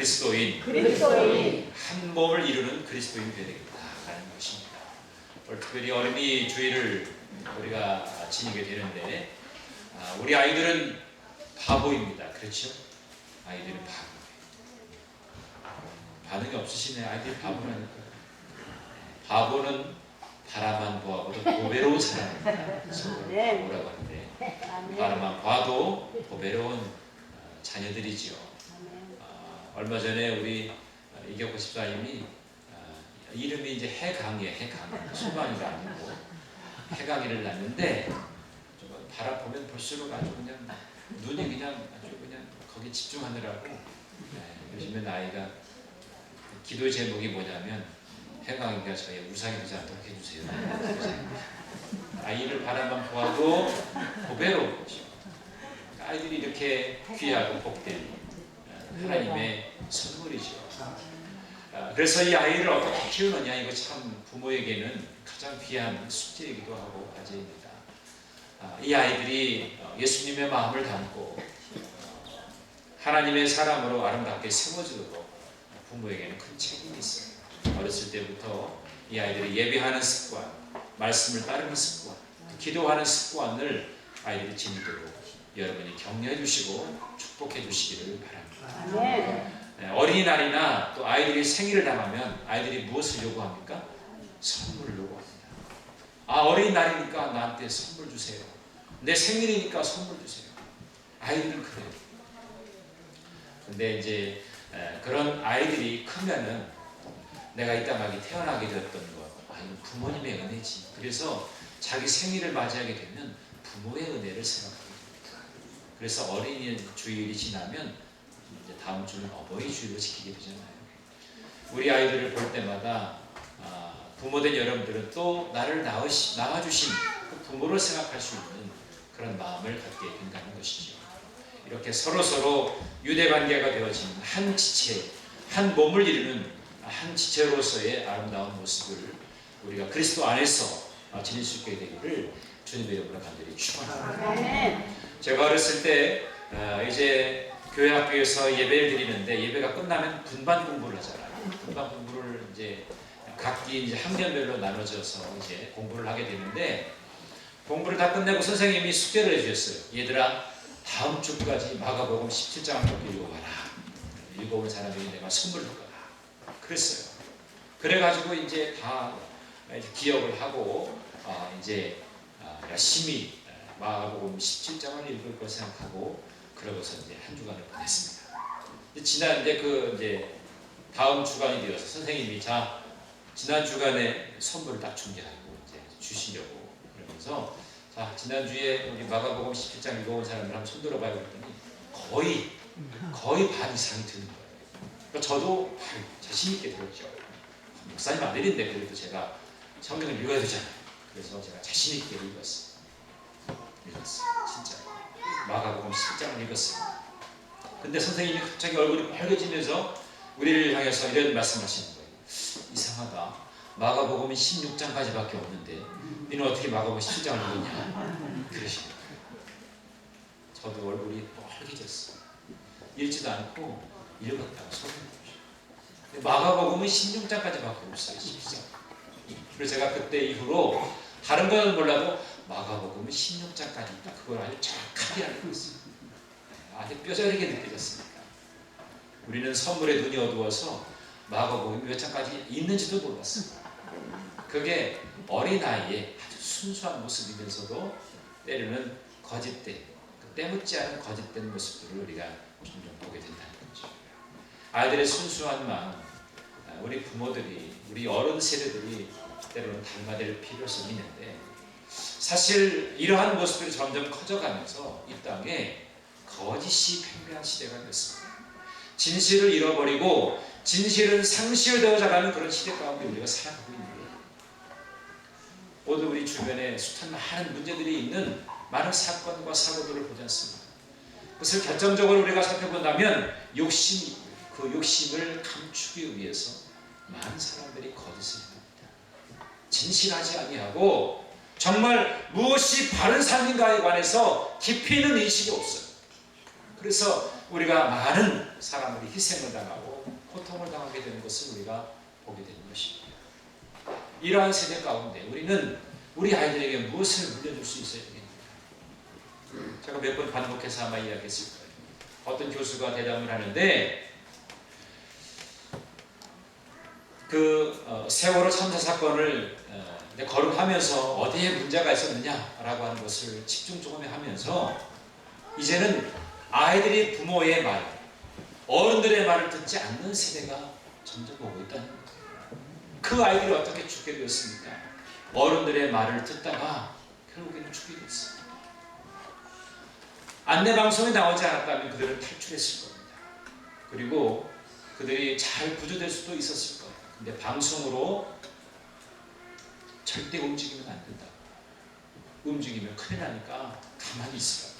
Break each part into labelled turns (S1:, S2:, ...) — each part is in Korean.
S1: 그리스도인 한 몸을 이루는 그리스도인이 되어야 되겠다라는 것입니다. 특별히 어린이 주일을 우리가 지니게 되는데 우리 아이들은 바보입니다. 그렇죠? 아이들은 바보예요. 반응이 없으시네. 아이들이 바보라니까. 바보는 바라만 보아도 보배로운 사람입니다. 바보라고 하는데 바라만 봐도 보배로운 자녀들이지요. 얼마 전에 우리 이경호 집사님이 이름이 이제 해강이에요. 해강. 수강이가 아니고 해강이를 낳는데 바라보면 볼수록 아주 그냥 눈이 그냥 아주 그냥 거기 집중하느라고 요즘에 아이가 기도 제목이 뭐냐면 해강이가 저희 우상이 되지 않도록 해주세요. 아이를 바라만 보아도 보배로운 것이요. 아이들이 이렇게 귀하고 복된 하나님의 선물이죠. 그래서 이 아이를 어떻게 키우느냐, 이거 참 부모에게는 가장 귀한 숙제이기도 하고 과제입니다. 이 아이들이 예수님의 마음을 담고 하나님의 사람으로 아름답게 세워지도록 부모에게는 큰 책임이 있어요. 어렸을 때부터 이 아이들이 예배하는 습관, 말씀을 따르는 습관, 기도하는 습관을 아이들이 지니도록 여러분이 격려해 주시고 축복해 주시기를 바랍니다. 어린이날이나 또 아이들이 생일을 당하면 아이들이 무엇을 요구합니까? 선물을 요구합니다. 어린이날이니까 나한테 선물 주세요. 내 생일이니까 선물 주세요. 아이들은 그래요. 근데 이제 그런 아이들이 크면은 내가 이 땅에 태어나게 되었던 것, 이건 부모님의 은혜지. 그래서 자기 생일을 맞이하게 되면 부모의 은혜를 생각하게 됩니다. 그래서 어린이 주일이 지나면 이제 다음 주는 어버이 주일을 지키게 되잖아요. 우리 아이들을 볼 때마다 부모된 여러분들은 또 나를 낳아주신 그 부모를 생각할 수 있는 그런 마음을 갖게 된다는 것이죠. 이렇게 서로서로 유대관계가 되어진 한 지체, 한 몸을 이루는 한 지체로서의 아름다운 모습을 우리가 그리스도 안에서 지닐 수 있게 되기를 주님의 이름으로 간절히 축원합니다. 제가 어렸을 때 이제 교회 학교에서 예배를 드리는데 예배가 끝나면 분반 공부를 하잖아요. 분반 공부를 이제 각기 이제 학년별로 나눠져서 이제 공부를 하게 되는데 공부를 다 끝내고 선생님이 숙제를 해주셨어요. 얘들아, 다음 주까지 마가복음 17장을 읽어봐라. 읽어본 사람에게 내가 선물을 줄 거다. 그랬어요. 그래가지고 이제 다 기억을 하고 이제 열심히 마가복음 17장을 읽을 걸 생각하고 그러고서 이제 한 주간을 보냈습니다. 지난 이제 다음 주간이 되어서 선생님이 지난 주간에 선물을 딱 준비하고 이제 주시려고 그러면서 지난주에 우리 마가복음 17장 읽어온 사람들 한번 손 들어봐요 그랬더니 거의 반 이상이 드는 거예요. 그러니까 저도 자신 있게 들었죠. 목사님 아들인데 그래도 제가 성경을 읽어야 되잖아요. 그래서 제가 자신 있게 읽었어요. 진짜 마가복음 17장을 읽었어요. 근데 선생님이 갑자기 얼굴이 빨개지면서 우리를 향해서 이런 말씀하시는 거예요. 이상하다. 마가복음이 16장까지밖에 없는데 너는 어떻게 마가복음 17장을 읽었냐? 그러시는 거예요. 저도 얼굴이 빨개졌어요. 읽지도 않고 읽었다고 소리를 마가복음은 16장까지밖에 없어요. 14. 그래서 제가 그때 이후로 다른 건 몰라도 마가복음은 16장까지 있다. 그걸 아주 정확하게 알고 있어요. 아주 뼈저리게 느껴졌으니까. 우리는 선물에 눈이 어두워서 마가복음이 몇 장까지 있는지도 몰랐어요. 그게 어린아이의 아주 순수한 모습이면서도 때로는 거짓된, 때묻지 않은 거짓된 모습들을 우리가 종종 보게 된다는 거죠. 아이들의 순수한 마음, 우리 부모들이, 우리 어른 세대들이 때로는 닮아낼 필요성이 있는데 사실 이러한 모습들이 점점 커져가면서 이 땅에 거짓이 팽배한 시대가 됐습니다. 진실을 잃어버리고 진실은 상실되어져가는 그런 시대 가운데 우리가 살아가고 있는 거예요. 모두 우리 주변에 숱한 많은 문제들이 있는 많은 사건과 사고들을 보지 않습니다. 그것을 결정적으로 우리가 살펴본다면 욕심이 있고요. 그 욕심을 감추기 위해서 많은 사람들이 거짓을 합니다. 진실하지 아니하고 정말 무엇이 바른 삶인가에 관해서 깊이 있는 인식이 없어요. 그래서 우리가 많은 사람들이 희생을 당하고 고통을 당하게 되는 것을 우리가 보게 되는 것입니다. 이러한 세대 가운데 우리는 우리 아이들에게 무엇을 물려줄 수 있어야 되겠습니까? 제가 몇 번 반복해서 아마 이야기했을 거예요. 어떤 교수가 대담을 하는데 세월호 참사 사건을 거듭하면서 어디에 문제가 있었느냐라고 하는 것을 집중 조금 하면서 이제는 아이들이 부모의 말, 어른들의 말을 듣지 않는 세대가 점점 오고 있다는 거예요. 그 아이들이 어떻게 죽게 되었습니까? 어른들의 말을 듣다가 결국에는 죽게 됐어요. 안내방송에 나오지 않았다면 그들은 탈출했을 겁니다. 그리고 그들이 잘 구조될 수도 있었을 거예요. 근데 방송으로 절대 움직이면 안 된다. 움직이면 큰일 나니까 가만히 있으라.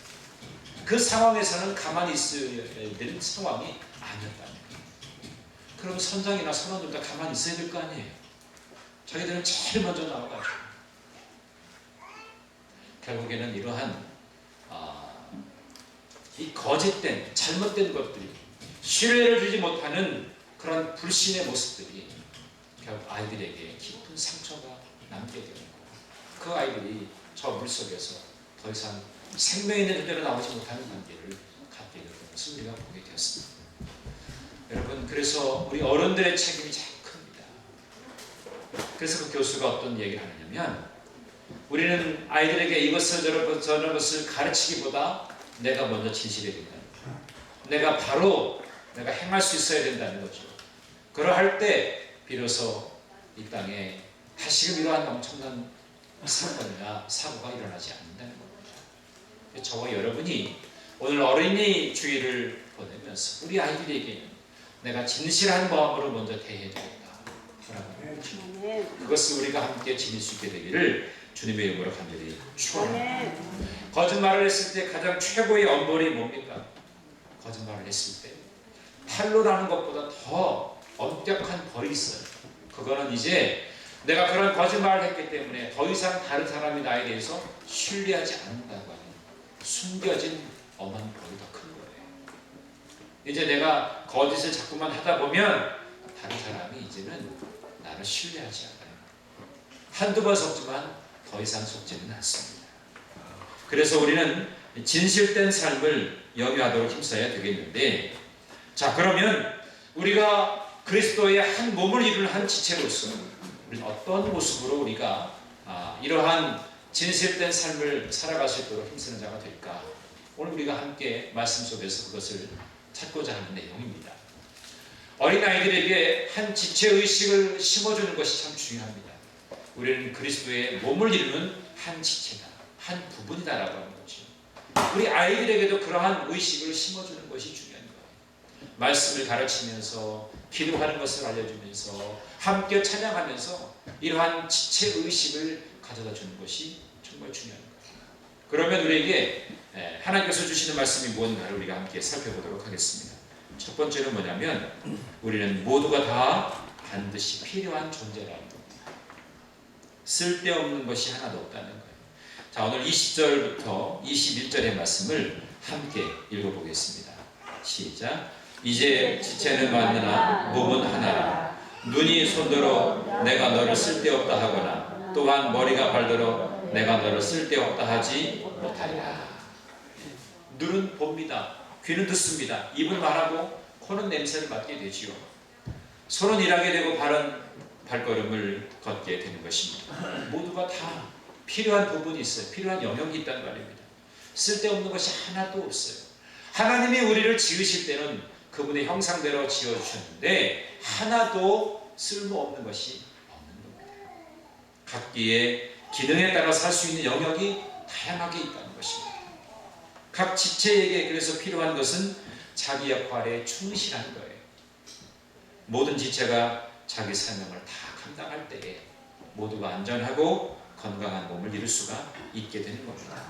S1: 그 상황에서는 가만히 있어야 되는 상황이 아니었다는 거예요. 그럼 선장이나 선원들 다 가만히 있어야 될 거 아니에요. 자기들은 제일 먼저 나와가지고 결국에는 이러한 이 거짓된 잘못된 것들이 신뢰를 주지 못하는 그런 불신의 모습들이 결국 아이들에게 깊은 상처가 남게 되는 거예요. 그 아이들이 저 물속에서 더 이상 생명 있는 존재로 나오지 못하는 관계를 갖게 되는 것을 우리가 보게 되었습니다. 여러분, 그래서 우리 어른들의 책임이 참 큽니다. 그래서 그 교수가 어떤 얘기를 하느냐면 우리는 아이들에게 이것을 저런 것을 가르치기보다 내가 먼저 진실해야 된다는 거예요. 내가 행할 수 있어야 된다는 거죠. 그러할 때 비로소 이 땅에 다시금 이러한 엄청난 사건이나 사고가 일어나지 않는다는 겁니다. 저와 여러분이 오늘 어린이 주일을 보내면서 우리 아이들에게는 내가 진실한 마음으로 먼저 대해야 되겠다. 그것을 우리가 함께 지닐 수 있게 되기를 주님의 이름으로 간절히 축원합니다. 거짓말을 했을 때 가장 최고의 엄벌이 뭡니까? 거짓말을 했을 때 팔로 나는 것보다 더 엄격한 벌이 있어요. 그거는 이제 내가 그런 거짓말을 했기 때문에 더 이상 다른 사람이 나에 대해서 신뢰하지 않는다고 하는 숨겨진 엄한 벌이 더 큰 거예요. 이제 내가 거짓을 자꾸만 하다 보면 다른 사람이 이제는 나를 신뢰하지 않아요. 한두 번 속지만 더 이상 속지는 않습니다. 그래서 우리는 진실된 삶을 영위하도록 힘써야 되겠는데, 자, 그러면 우리가 그리스도의 한 몸을 이루는 한 지체로서 우리는 어떤 모습으로 우리가 이러한 진실된 삶을 살아갈 수 있도록 힘쓰는 자가 될까? 오늘 우리가 함께 말씀 속에서 그것을 찾고자 하는 내용입니다. 어린아이들에게 한 지체의식을 심어주는 것이 참 중요합니다. 우리는 그리스도의 몸을 이루는 한 지체다, 한 부분이다라고 하는 거죠. 우리 아이들에게도 그러한 의식을 심어주는 것이 중요한 거예요. 말씀을 가르치면서 기도하는 것을 알려주면서 함께 찬양하면서 이러한 지체의식을 가져다 주는 것이 정말 중요한 거예요. 그러면 우리에게 하나님께서 주시는 말씀이 무엇인가를 우리가 함께 살펴보도록 하겠습니다. 첫 번째는 뭐냐면 우리는 모두가 다 반드시 필요한 존재라는 겁니다. 쓸데없는 것이 하나도 없다는 거예요. 자, 오늘 20절부터 21절의 말씀을 함께 읽어보겠습니다. 시작. 이제 지체는 많으나 몸은 하나라. 눈이 손들어 내가 너를 쓸데없다 하거나 또한 머리가 발들어 내가 너를 쓸데없다 하지 못하리라. 눈은 봅니다. 귀는 듣습니다. 입은 말하고 코는 냄새를 맡게 되지요. 손은 일하게 되고 발은 발걸음을 걷게 되는 것입니다. 모두가 다 필요한 부분이 있어요. 필요한 영역이 있단 말입니다. 쓸데없는 것이 하나도 없어요. 하나님이 우리를 지으실 때는 그분의 형상대로 지어주셨는데 하나도 쓸모없는 것이 없는 겁니다. 각기의 기능에 따라 살 수 있는 영역이 다양하게 있다는 것입니다. 각 지체에게 그래서 필요한 것은 자기 역할에 충실한 거예요. 모든 지체가 자기 사명을 다 감당할 때에 모두가 안전하고 건강한 몸을 이룰 수가 있게 되는 겁니다.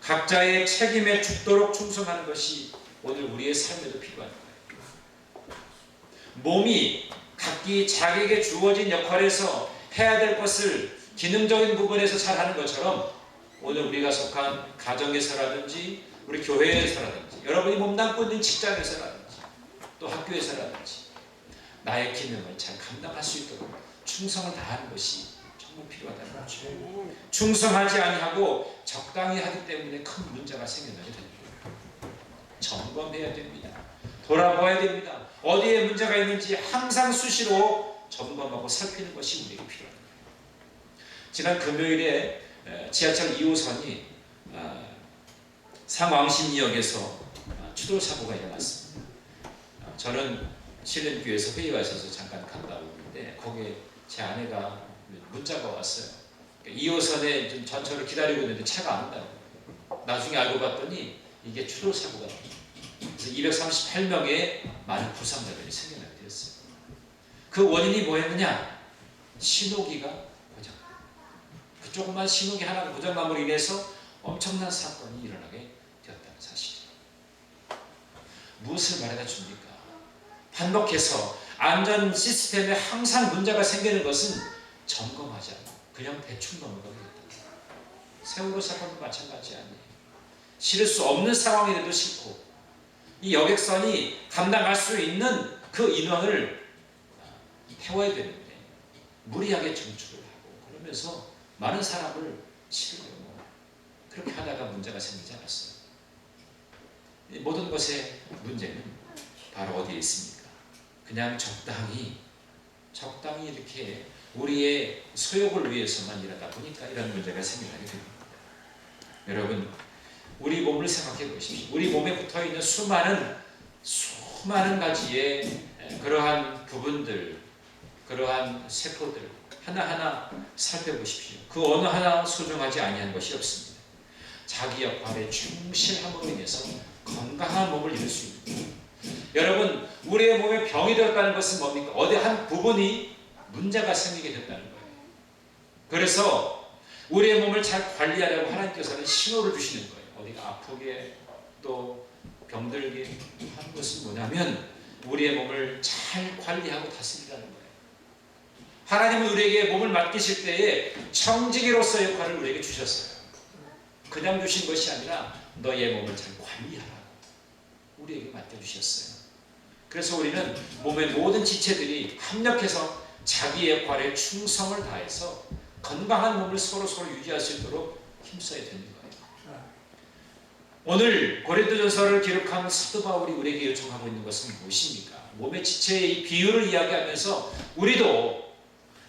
S1: 각자의 책임에 죽도록 충성하는 것이 오늘 우리의 삶에도 필요한 거예요. 몸이 각기 자기에게 주어진 역할에서 해야 될 것을 기능적인 부분에서 잘하는 것처럼 오늘 우리가 속한 가정에서라든지 우리 교회에서라든지 여러분이 몸담고 있는 직장에서라든지 또 학교에서라든지 나의 기능을 잘 감당할 수 있도록 충성을 다하는 것이 정말 필요하다는 거죠. 충성하지 아니하고 적당히 하기 때문에 큰 문제가 생겨나게 됩니다. 점검해야 됩니다. 돌아봐야 됩니다. 어디에 문제가 있는지 항상 수시로 점검하고 살피는 것이 우리에게 필요합니다. 지난 금요일에 지하철 2호선이 상왕신역에서 추돌 사고가 일어났습니다. 저는 신림교회에서 회의가 있어서 잠깐 갔다 오는데 거기에 제 아내가 문자가 왔어요. 2호선에 좀 전철을 기다리고 있는데 차가 안 온다고. 나중에 알고 봤더니 이게 추돌 사고가 나왔어요. 그래서 238명의 많은 부상자들이 생겨나게 되었어요. 그 원인이 뭐였느냐? 신호기가 고장. 그 조그만 신호기 하나가 고장남으로 인해서 엄청난 사건이 일어나게 되었다는 사실이에요. 무엇을 말해다 줍니까? 반복해서 안전 시스템에 항상 문제가 생기는 것은 점검하지 않고 그냥 대충 넘어가게 됐다. 세월호 사건도 마찬가지 아니에요. 실을 수 없는 상황이 돼도 싫고 이 여객선이 감당할 수 있는 그 인원을 태워야 되는데 무리하게 증축을 하고 그러면서 많은 사람을 실으려고 그렇게 하다가 문제가 생기지 않았어요. 이 모든 것의 문제는 바로 어디에 있습니까? 그냥 적당히 이렇게 우리의 소욕을 위해서만 일하다 보니까 이런 문제가 생기게 됩니다. 여러분, 우리 몸을 생각해 보십시오. 우리 몸에 붙어있는 수많은 가지의 그러한 부분들, 그러한 세포들 하나하나 살펴보십시오. 그 어느 하나 소중하지 아니한 것이 없습니다. 자기 역할에 충실함으로 인해서 건강한 몸을 이룰 수 있습니다. 여러분, 우리의 몸에 병이 들었다는 것은 뭡니까? 어디 한 부분이 문제가 생기게 됐다는 거예요. 그래서 우리의 몸을 잘 관리하려고 하나님께서는 신호를 주시는 거예요. 어디가 아프게 또 병들게 하는 것은 뭐냐면 우리의 몸을 잘 관리하고 다스리라는 거예요. 하나님은 우리에게 몸을 맡기실 때에 청지기로서의 역할을 우리에게 주셨어요. 그냥 주신 것이 아니라 너의 몸을 잘 관리하라고 우리에게 맡겨주셨어요. 그래서 우리는 몸의 모든 지체들이 합력해서 자기의 역할에 충성을 다해서 건강한 몸을 서로 유지할 수 있도록 힘써야 되는 거예요. 오늘 고린도전서를 기록한 사도 바울이 우리에게 요청하고 있는 것은 무엇입니까? 몸의 지체의 이 비유를 이야기하면서 우리도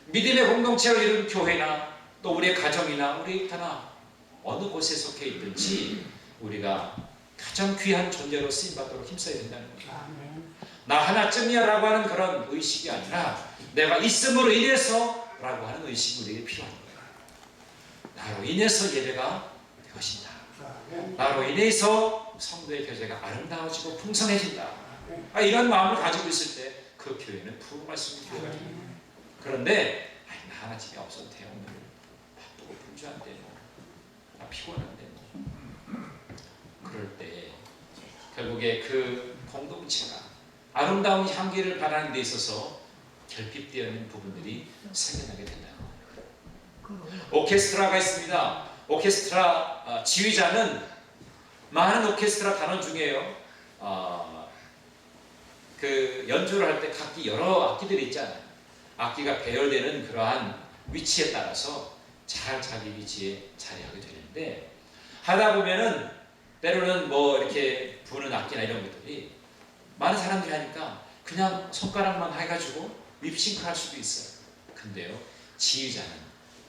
S1: 믿음의 공동체를 이룬 교회나 또 우리의 가정이나 우리 일터나 어느 곳에 속해 있든지 우리가 가장 귀한 존재로 쓰임받도록 힘써야 된다는 거예요. 나 하나쯤이야 라고 하는 그런 의식이 아니라 내가 있음으로 인해서 라고 하는 의식이 우리에게 필요한 거예요. 나로 인해서 예배가 되어진다. 나로 인해서 성도의 교제가 아름다워지고 풍성해진다. 이런 마음을 가지고 있을 때 그 교회는 부흥할 수 있는 교회가 됩니다. 그런데 나 하나 집에 없어도 돼요. 오늘 바쁘고 분주한데 나 피곤한데 그럴 때 결국에 그 공동체가 아름다운 향기를 발하는 데 있어서 결핍되어 있는 부분들이 생겨나게 된다는 거예요. 오케스트라가 있습니다. 오케스트라 지휘자는 많은 오케스트라 단원 중에요. 그 연주를 할 때 각기 여러 악기들이 있잖아요. 악기가 배열되는 그러한 위치에 따라서 잘 자기 위치에 자리하게 되는데 하다 보면은 때로는 뭐 이렇게 부는 악기나 이런 것들이 많은 사람들이 하니까 그냥 손가락만 해가지고 립싱크 할 수도 있어요. 근데요,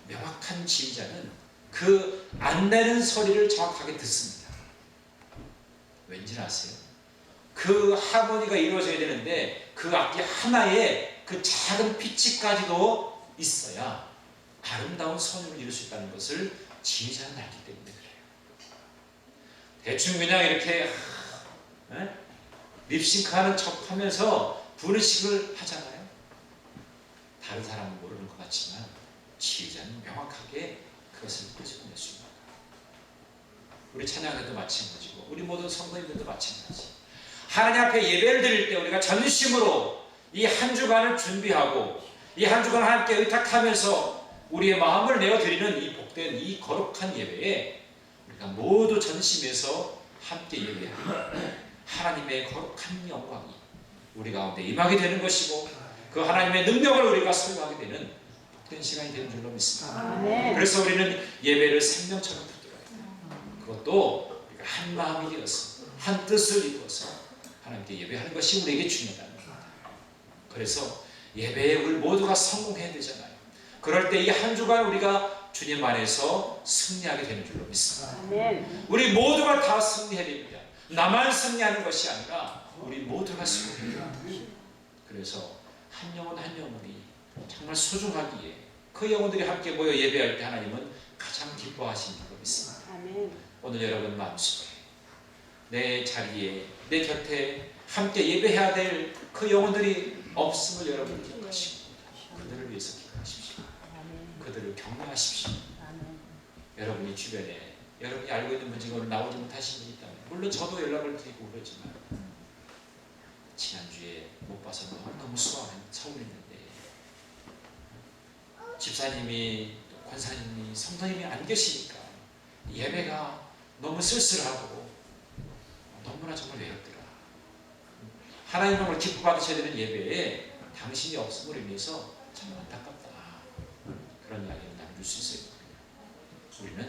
S1: 명확한 지휘자는 그 안 내는 소리를 정확하게 듣습니다. 왠지 아세요? 그 하모니가 이루어져야 되는데 그 악기 하나에 그 작은 피치까지도 있어야 아름다운 선율을 이룰 수 있다는 것을 지휘자는 알기 때문에 그래요. 대충 그냥 이렇게 립싱크하는 척하면서 부르식을 하잖아요. 다른 사람은 모르는 것 같지만 지휘자는 명확하게 그것을 끄집어낼 수 있는 거예요. 우리 찬양에도 마찬가지고 우리 모든 성도님들도 마찬가지. 하나님 앞에 예배를 드릴 때 우리가 전심으로 이 한 주간을 준비하고 이 한 주간 하나님께 의탁하면서 우리의 마음을 내어드리는 이 복된 이 거룩한 예배에 우리가 모두 전심에서 함께 예배하는 하나님의 거룩한 영광이 우리 가운데 임하게 되는 것이고 그 하나님의 능력을 우리가 소유하게 되는 복된 시간이 되는 줄로 믿습니다. 그래서 우리는 예배를 생명처럼 붙들어야 돼요. 그것도 우리가 한 마음이 되어서 한 뜻을 이루어서 하나님께 예배하는 것이 우리에게 중요하다는 겁니다. 그래서 예배에 우리 모두가 성공해야 되잖아요. 그럴 때 이 한 주간 우리가 주님 안에서 승리하게 되는 줄로 믿습니다. 우리 모두가 다 승리해야 됩니다. 나만 승리하는 것이 아니라 우리 모두가 승리해야 됩니다. 그래서 한 영혼 한 영혼이 정말 소중하기에 그 영혼들이 함께 모여 예배할 때 하나님은 가장 기뻐하시는 줄로 믿습니다. 오늘 여러분 마음속에 내 자리에 내 곁에 함께 예배해야 될 그 영혼들이 없음을 여러분 기억하시고 그들을 위해서 기도하십시오. 그들을 격려하십시오. 여러분이 주변에 여러분이 알고 있는 문제가 오늘 나오지 못하신 분이 있다면 물론 저도 연락을 드리고 그러지만 지난주에 못 봐서 너무 서운했는데 집사님이 권사님이 성도님이 안 계시니까 예배가 너무 쓸쓸하고 너무나 정말 외롭더라. 하나님 영을 기뻐 받으셔야 되는 예배에 당신이 없음을 의미해서 정말 안타깝다. 그런 이야기를 나눌 수 있어요. 우리는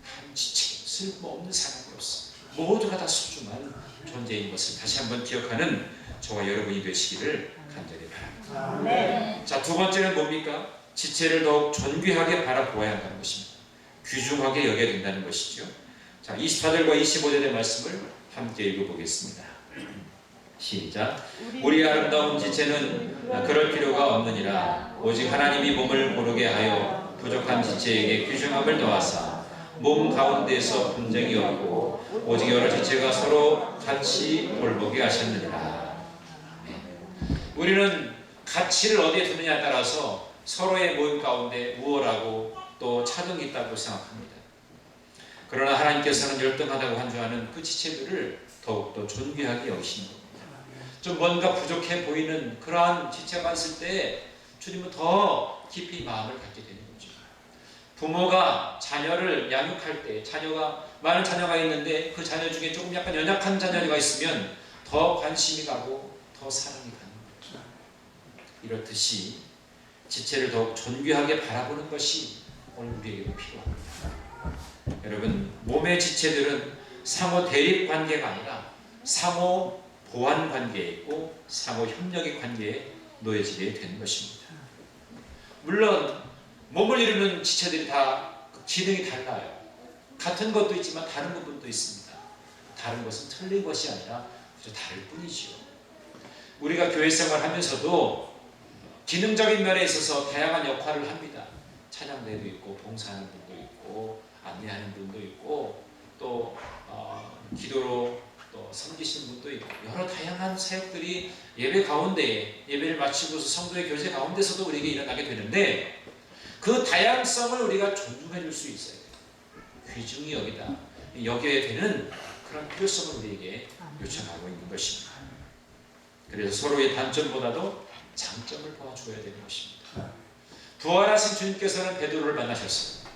S1: 한 지체, 쓸모없는 사람으로서 모두가 다 소중한 존재인 것을 다시 한번 기억하는 저와 여러분이 되시기를 간절히 바랍니다. 자, 두 번째는 뭡니까? 지체를 더욱 존귀하게 바라보아야 한다는 것입니다. 귀중하게 여겨야 된다는 것이죠. 자, 24절과 25절의 말씀을 함께 읽어보겠습니다. 시작. 우리 아름다운 지체는 그럴 필요가 없느니라. 오직 하나님이 몸을 고르게 하여 부족한 지체에게 귀중함을 더하사 몸 가운데서 분쟁이 없고 오직 여러 지체가 서로 같이 돌보게 하셨느니라. 우리는 가치를 어디에 두느냐에 따라서 서로의 모임 가운데 우월하고 또 차등이 있다고 생각합니다. 그러나 하나님께서는 열등하다고 간주하는 그 지체들을 더욱더 존귀하게 여기시는 겁니다. 좀 뭔가 부족해 보이는 그러한 지체가 있을 때 주님은 더 깊이 마음을 갖게 되는 거죠. 부모가 자녀를 양육할 때 많은 자녀가 있는데 그 자녀 중에 조금 약간 연약한 자녀가 있으면 더 관심이 가고 더 사랑이 가는 거죠. 이렇듯이 지체를 더욱 존귀하게 바라보는 것이 오늘 우리에게도 필요합니다. 여러분, 몸의 지체들은 상호 대립 관계가 아니라 상호 보완 관계에 있고 상호 협력의 관계에 놓여지게 되는 것입니다. 물론 몸을 이루는 지체들이 다 기능이 달라요. 같은 것도 있지만 다른 부분도 있습니다. 다른 것은 틀린 것이 아니라 그저 다를 뿐이지요. 우리가 교회 생활하면서도 기능적인 면에 있어서 다양한 역할을 합니다. 찬양대도 있고 봉사하는 분도 있고 안내하는 분도 있고 또 기도로 또 섬기시는 분도 있고 여러 다양한 사역들이 예배 가운데 예배를 마치고서 성도의 교제 가운데서도 우리에게 일어나게 되는데 그 다양성을 우리가 존중해 줄 수 있어야 돼요. 귀중히 여겨야 되는 그런 필요성을 우리에게 요청하고 있는 것입니다. 그래서 서로의 단점보다도 장점을 보아줘야 되는 것입니다. 부활하신 주님께서는 베드로를 만나셨어요.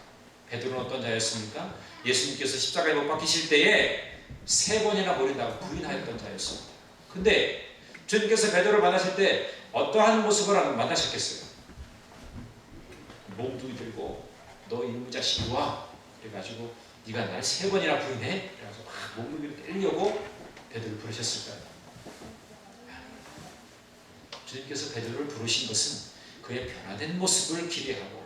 S1: 베드로는 어떤 자였습니까? 예수님께서 십자가에 못 박히실 때에 3번이나 모른다고 부인하였던 자였습니다. 근데 주님께서 베드로를 만나실 때 어떠한 모습을 만나셨겠어요? 몽둥이 들고 너 이놈의 자식이 와. 그래가지고 네가 날 3번이나 부인해? 그래서 막 몽둥이를 때리려고 베드로를 부르셨을까요? 주님께서 베드로를 부르신 것은 그의 변화된 모습을 기대하고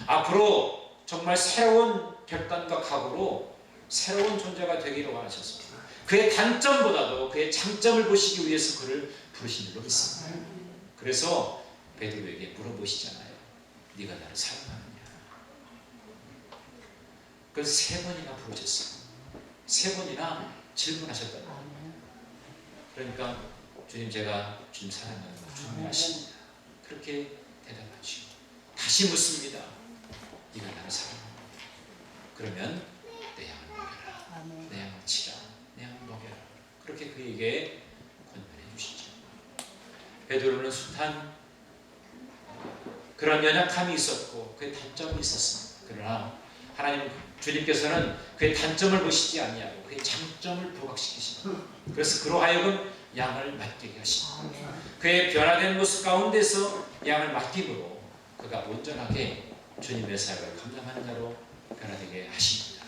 S1: 앞으로 정말 새로운 결단과 각오로 새로운 존재가 되기를 원하셨습니다. 그의 단점보다도 그의 장점을 보시기 위해서 그를 부르신 줄로 믿습니다. 그래서 베드로에게 물어보시잖아요. 네가 나를 사랑하느냐? 그래서 3번이나 부르셨어요. 3번이나 질문하셨다는 거예요. 그러니까 주님, 제가 주님 사랑하는 걸 중요하십니다. 그렇게 대답하시고 다시 묻습니다. 네가 나를 사랑하느냐? 그러면 내 양을 먹여라. 내 양을 치라. 내 양을 먹여라. 그렇게 그에게 권면해 주시죠. 베드로는 숱한 그런 연약함이 있었고 그의 단점이 있었습니다. 그러나 하나님은 주님께서는 그의 단점을 보시지 아니하고 그의 장점을 부각시키십니다. 그래서 그로 하여금 양을 맡기게 하십니다. 그의 변화된 모습 가운데서 양을 맡김으로 그가 온전하게 주님의 사역을 감당하는 자로 변화되게 하십니다.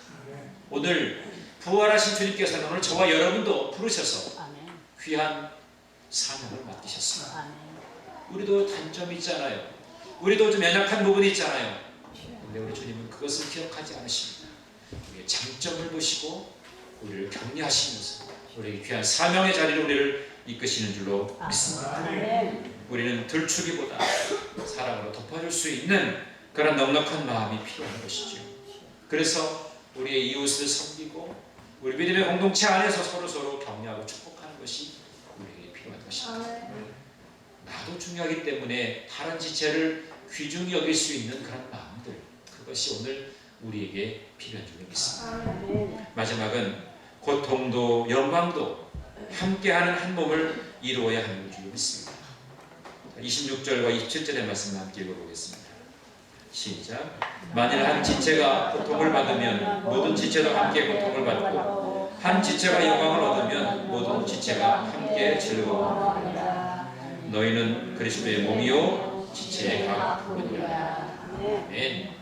S1: 오늘 부활하신 주님께서는 오늘 저와 여러분도 부르셔서 귀한 사명을 맡기셨습니다. 우리도 단점이 있잖아요. 우리도 좀 연약한 부분이 있잖아요. 근데 우리 주님은 그것을 기억하지 않으십니다. 우리의 장점을 보시고 우리를 격려하시면서 우리에게 귀한 사명의 자리로 우리를 이끄시는 줄로 믿습니다. 우리는 들추기보다 사랑으로 덮어줄 수 있는 그런 넉넉한 마음이 필요한 것이죠. 그래서 우리의 이웃을 섬기고 우리 믿음의 공동체 안에서 서로 격려하고 축복하는 것이 우리에게 필요한 것입니다. 나도 중요하기 때문에 다른 지체를 귀중히 여길 수 있는 그런 마음들, 그것이 오늘 우리에게 필요한 줄로 믿습니다. 마지막은 고통도 영광도 함께하는 한 몸을 이루어야 하는 줄로 믿습니다. 26절과 27절의 말씀을 함께 읽어보겠습니다. 시작. 만일 한 지체가 고통을 받으면 모든 지체도 함께 고통을 받고 한 지체가 영광을 얻으면 모든 지체가 함께 즐거워하리라. 너희는 그리스도의 몸이요 지체의 각 부분이라. 아멘.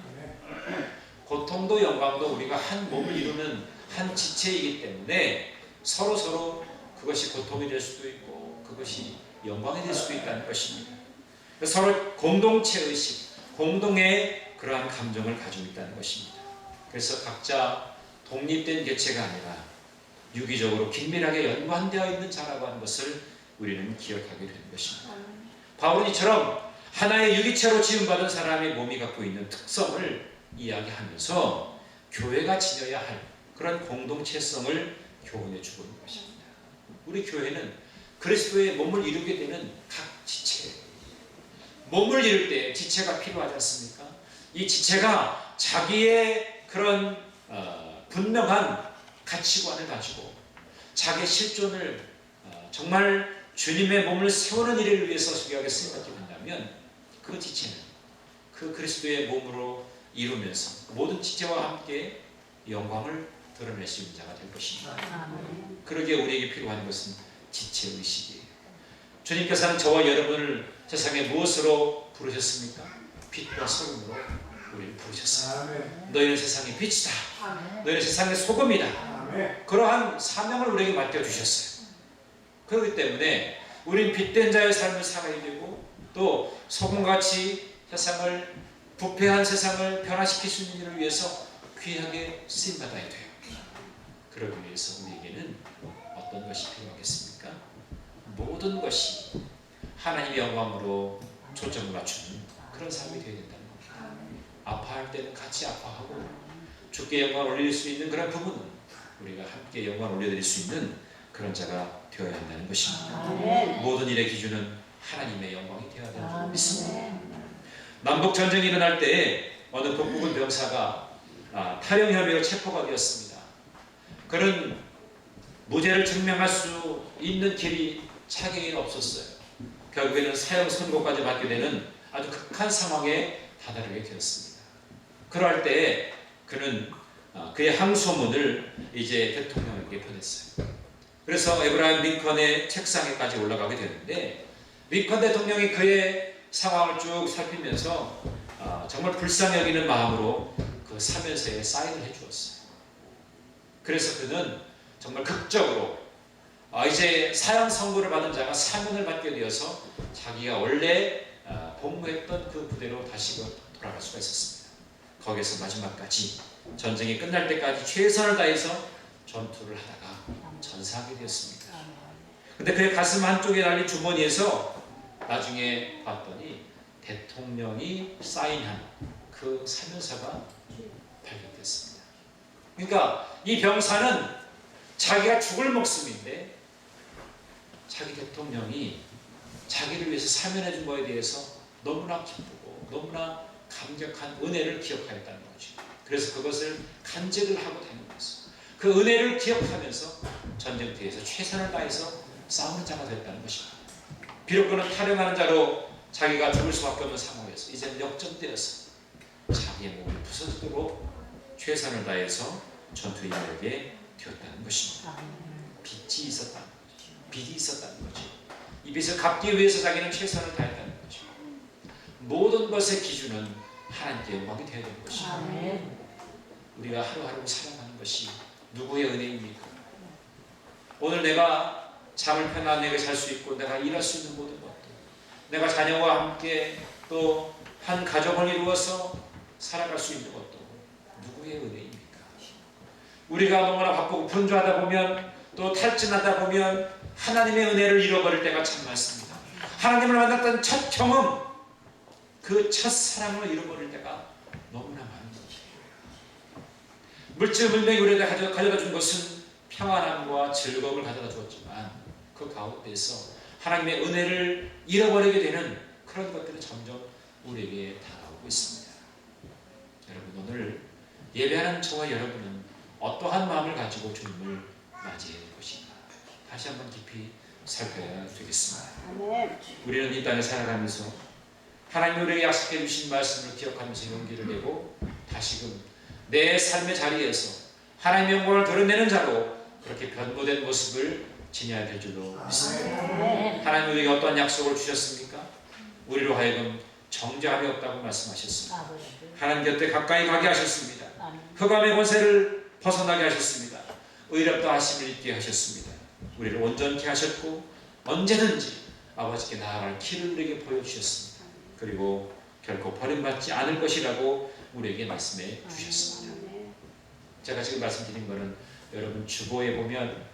S1: 고통도 영광도 우리가 한 몸을 이루는 한 지체이기 때문에 서로 그것이 고통이 될 수도 있고 그것이 영광이 될 수도 있다는 것입니다. 서로 공동체 의식, 공동의 그러한 감정을 가지고 있다는 것입니다. 그래서 각자 독립된 개체가 아니라 유기적으로 긴밀하게 연관되어 있는 자라고 하는 것을 우리는 기억하게 되는 것입니다. 바울은 이처럼 하나의 유기체로 지음받은 사람의 몸이 갖고 있는 특성을 이야기하면서 교회가 지녀야 할 그런 공동체성을 교훈해 주고 있는 것입니다. 우리 교회는 그리스도의 몸을 이루게 되는 각 지체예요. 몸을 이룰 때 지체가 필요하지 않습니까? 이 지체가 자기의 그런 분명한 가치관을 가지고 자기의 실존을 정말 주님의 몸을 세우는 일을 위해서 소개하게 쓰임받게 된다면 그 지체는 그 그리스도의 몸으로 이루면서 모든 지체와 함께 영광을 드러낼 수 있는 자가 될 것입니다. 그러기에 우리에게 필요한 것은 지체의식이에요. 주님께서는 저와 여러분을 세상에 무엇으로 부르셨습니까? 빛과 소금으로 우리를 부르셨습니다. 너희는 세상의 빛이다. 너희는 세상의 소금이다. 그러한 사명을 우리에게 맡겨주셨어요. 그렇기 때문에 우리는 빛된 자의 삶을 살아야 되고 또 소금같이 세상을 부패한 세상을 변화시킬 수 있는 일을 위해서 귀하게 쓰임받아야 돼요. 그러기 위해서 우리에게는 어떤 것이 필요하겠습니까? 모든 것이 하나님의 영광으로 초점을 맞추는 그런 삶이 되어야 된다는 겁니다. 아파할 때는 같이 아파하고 주께 영광을 올릴 수 있는 그런 부분은 우리가 함께 영광을 올려드릴 수 있는 그런 자가 되어야 한다는 것입니다. 모든 일의 기준은 하나님의 영광이 되어야 되는 줄 믿습니다. 남북전쟁이 일어날 때 어느 북부군 병사가 탈영 혐의로 체포가 되었습니다. 그는 무죄를 증명할 수 있는 길이 차기에는 없었어요. 결국에는 사형 선고까지 받게 되는 아주 극한 상황에 다다르게 되었습니다. 그럴 때 그는 그의 항소문을 이제 대통령에게 보냈어요. 그래서 에브라임 링컨의 책상에까지 올라가게 되는데 링컨 대통령이 그의 상황을 쭉 살피면서 정말 불쌍히 여기는 마음으로 그 사면서에 사인을 해주었어요. 그래서 그는 정말 극적으로 이제 사형 선고를 받은 자가 사면을 받게 되어서 자기가 원래 복무했던 그 부대로 다시 돌아갈 수가 있었습니다. 거기서 마지막까지 전쟁이 끝날 때까지 최선을 다해서 전투를 하다가 전사하게 되었습니다. 근데 그의 가슴 한쪽에 달린 주머니에서 나중에 봤더니 대통령이 사인한 그 사면서가 발견됐습니다. 그러니까 이 병사는 자기가 죽을 목숨인데 자기 대통령이 자기를 위해서 사면해 준 것에 대해서 너무나 기쁘고 너무나 감격한 은혜를 기억하였다는 거죠. 그래서 그것을 간직을 하고 다니는 것이죠. 그 은혜를 기억하면서 전쟁터에서 최선을 다해서 싸우는 자가 됐다는 것입니다. 비록 그는 탈영하는 자로 자기가 죽을 수밖에 없는 상황에서 이제는 역전되어서 자기의 몸을 부서지도록 최선을 다해서 전투에 임하게 되었다는 것입니다. 빚이 있었다는 거죠. 빚이 있었다는 거죠. 이 빚을 갚기 위해서 자기는 최선을 다했다는 거죠. 모든 것의 기준은 하나님께 영광이 되어야 되는 것입니다. 우리가 하루하루 살아가는 것이 누구의 은혜입니까? 오늘 내가 잠을 편안하게 잘 수 있고 내가 일할 수 있는 모든 것들, 내가 자녀와 함께 또 한 가족을 이루어서 살아갈 수 있는 것도 누구의 은혜입니까? 우리가 너무나 바쁘고 분주하다 보면 또 탈진하다 보면 하나님의 은혜를 잃어버릴 때가 참 많습니다. 하나님을 만났던 첫 경험, 그 첫 사랑을 잃어버릴 때가 너무나 많습니다. 물질 물명이 우리에게 가져다 준 것은 평안함과 즐거움을 가져다 주었지만 그 가운데서 하나님의 은혜를 잃어버리게 되는 그런 것들은 점점 우리에게 다가오고 있습니다. 여러분, 오늘 예배하는 저와 여러분은 어떠한 마음을 가지고 주님을 맞이해야 될 것인가, 다시 한번 깊이 살펴야 되겠습니다. 우리는 이 땅에 살아가면서 하나님이 우리에게 약속해 주신 말씀을 기억하면서 용기를 내고 다시금 내 삶의 자리에서 하나님의 영광을 드러내는 자로 그렇게 변모된 모습을 지녀야 될 줄로 믿습니다. 하나님 우리에게 어떠한 약속을 주셨습니까? 우리로 하여금 정죄함이 없다고 말씀하셨습니다. 하나님 곁에 가까이 가게 하셨습니다. 흑암의 권세를 벗어나게 하셨습니다. 의롭다 하심을 입게 하셨습니다. 우리를 온전케 하셨고 언제든지 아버지께 나아갈 길을 우리에게 보여주셨습니다. 그리고 결코 버림받지 않을 것이라고 우리에게 말씀해 주셨습니다. 제가 지금 말씀드린 것은 여러분 주보에 보면,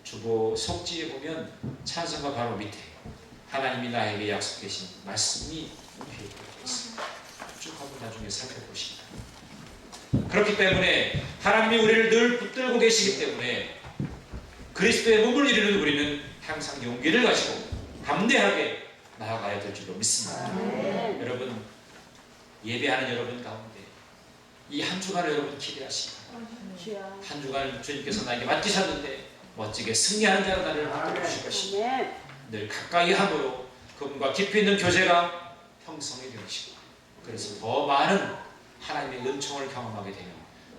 S1: 주보 속지에 보면 찬송가 바로 밑에 하나님이 나에게 약속하신 말씀이 기록되어 있습니다. 쭉 한번 나중에 살펴보십니다. 그렇기 때문에 하나님이 우리를 늘 붙들고 계시기 때문에 그리스도의 몸을 이루는 우리는 항상 용기를 가지고 담대하게 나아가야 될 줄로 믿습니다. 여러분, 예배하는 여러분 가운데 이 한 주간을 여러분 기대하시고 한 주간 주님께서 나에게 맡기셨는데 멋지게 승리하는 자로 나를 만들어 주실 것입니다. 늘 가까이 함으로 그분과 깊이 있는 교제가 형성이 되시고 그래서 더 많은 하나님의 은총을 경험하게 되는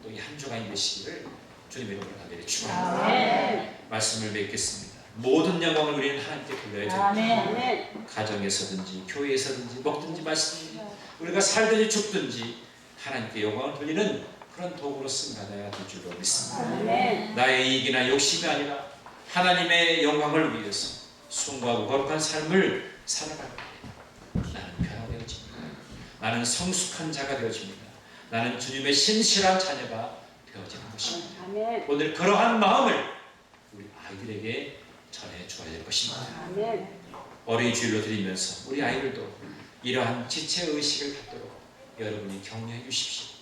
S1: 또 이 한 주간이 되시기를 주님의 이름으로 간절히 축원합니다. 말씀을 맺겠습니다. 모든 영광을 우리는 하나님께 돌려야 됩니다. 가정에서든지 교회에서든지 먹든지 마시든지 우리가 살든지 죽든지 하나님께 영광을 돌리는 그런 도구로 쓰임받아야 될 줄로 믿습니다. 나의 이익이나 욕심이 아니라 하나님의 영광을 위해서 숭고하고 거룩한 삶을 살아갈 때 나는 변화되어집니다. 나는 성숙한 자가 되어집니다. 나는 주님의 신실한 자녀가 되어지는 것입니다. 오늘 그러한 마음을 우리 아이들에게 전해줘야 될 것입니다. 어린이 주일로 드리면서 우리 아이들도 이러한 지체의식을 갖도록 여러분이 격려해 주십시오.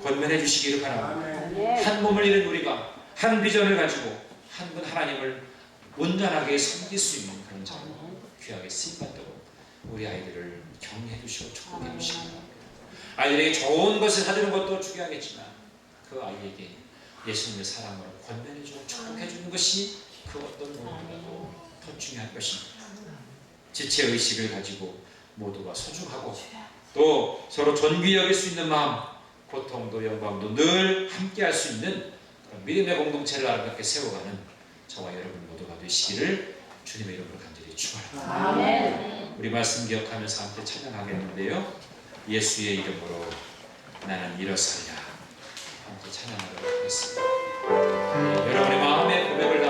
S1: 권면해 주시기를 바랍니다. 한 몸을 이룬 우리가 한 비전을 가지고 한 분 하나님을 온전하게 섬길 수 있는 그런 자로 귀하게 쓰임받도록 우리 아이들을 격려해 주시고 축복해 주시기 바랍니다. 아이들에게 좋은 것을 사주는 것도 중요하겠지만 그 아이에게 예수님의 사랑으로 권면해 주고 축복해 주는 것이 그 어떤 무엇보다도 더 중요한 것입니다. 지체의식을 가지고 모두가 소중하고 또 서로 존귀 여길 수 있는 마음, 고통도 영광도 늘 함께 할 수 있는 그런 믿음의 공동체를 아름답게 세워가는 저와 여러분 모두가 되시기를 주님의 이름으로 간절히 축원합니다. 우리 말씀 기억하면서 함께 찬양하겠는데요. 예수의 이름으로 나는 일어서야 함께 찬양하도록 하겠습니다. 여러분의 마음의 고백을